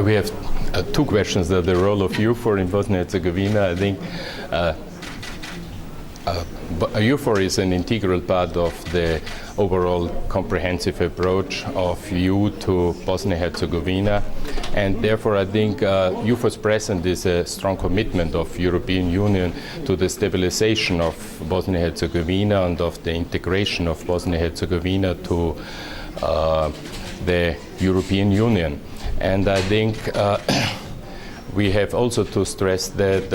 We have two questions. The role of EUFOR in Bosnia-Herzegovina. I think EUFOR is an integral part of the overall comprehensive approach of EU to Bosnia-Herzegovina, and therefore I think EUFOR's presence is a strong commitment of European Union to the stabilization of Bosnia-Herzegovina and of the integration of Bosnia-Herzegovina to the European Union. And I think we have also to stress that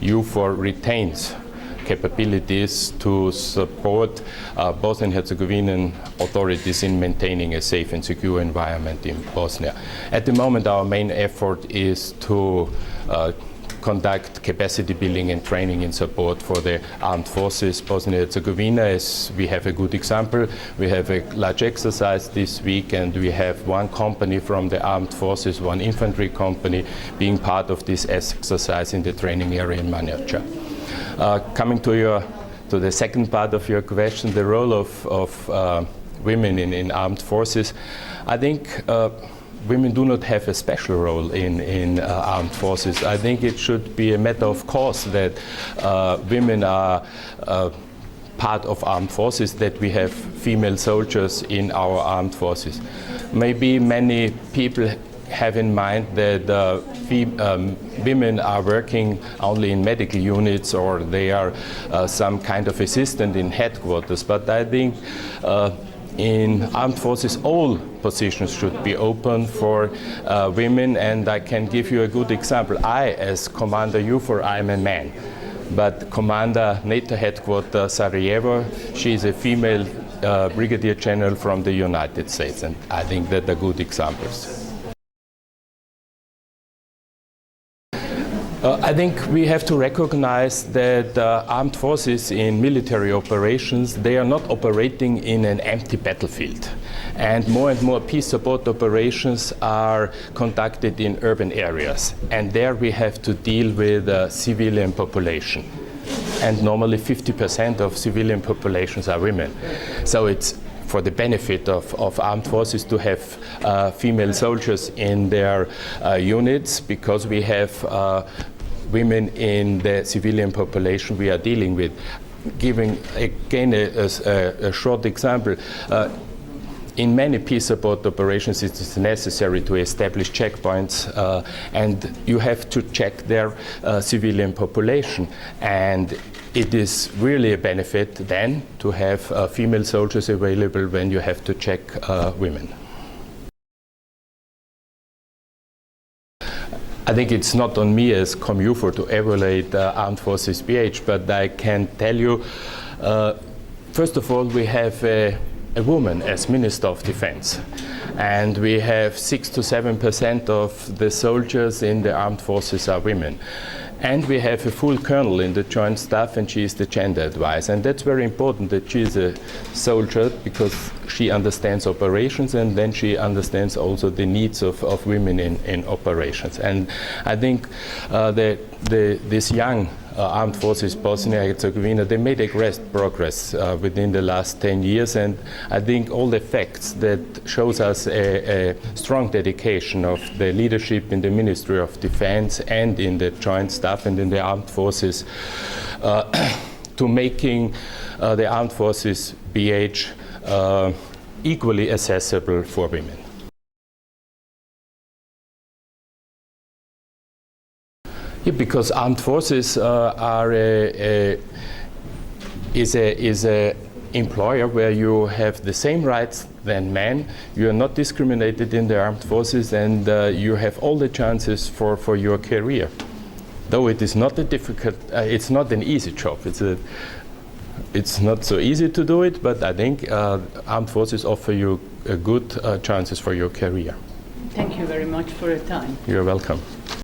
EUFOR retains capabilities to support Bosnian-Herzegovinian authorities in maintaining a safe and secure environment in Bosnia. At the moment, our main effort is to conduct capacity building and training in support for the armed forces. Bosnia-Herzegovina, as we have a good example, we have a large exercise this week, and we have one company from the armed forces, one infantry company, being part of this exercise in the training area in Manjača. Coming to the second part of your question, the role of women in armed forces, I think women do not have a special role in armed forces. I think it should be a matter of course that women are part of armed forces, that we have female soldiers in our armed forces. Maybe many people have in mind that women are working only in medical units, or they are some kind of assistant in headquarters, but I think in armed forces all positions should be open for women, and I can give you a good example. I, as Commander EUFOR, I am a man, but Commander NATO Headquarters Sarajevo, she is a female Brigadier General from the United States, and I think that are good examples. I think we have to recognize that armed forces in military operations, they are not operating in an empty battlefield. And more peace support operations are conducted in urban areas. And there we have to deal with civilian population. And normally 50% of civilian populations are women. So it's for the benefit of armed forces to have female soldiers in their units, because we have women in the civilian population we are dealing with. Giving again a short example, in many peace support operations it is necessary to establish checkpoints, and you have to check their civilian population. And it is really a benefit then to have female soldiers available when you have to check women. I think it's not on me as ComEUFOR to evaluate Armed Forces BH, but I can tell you, first of all, we have a woman as Minister of Defense, and we have 6 to 7% of the soldiers in the armed forces are women. And we have a full colonel in the Joint Staff, and she is the gender advisor. And that's very important that she is a soldier, because she understands operations, and then she understands also the needs of women in operations. And I think this young armed forces Bosnia-Herzegovina, they made a great progress within the last 10 years, and I think all the facts that shows us a strong dedication of the leadership in the Ministry of Defense and in the Joint Staff and in the armed forces to making the armed forces BH equally accessible for women. Yeah, because armed forces is a employer where you have the same rights than men. You are not discriminated in the armed forces, and you have all the chances for your career. Though it is not a difficult, it's not an easy job. It's not so easy to do it, but I think armed forces offer you good chances for your career. Thank you very much for your time. You're welcome.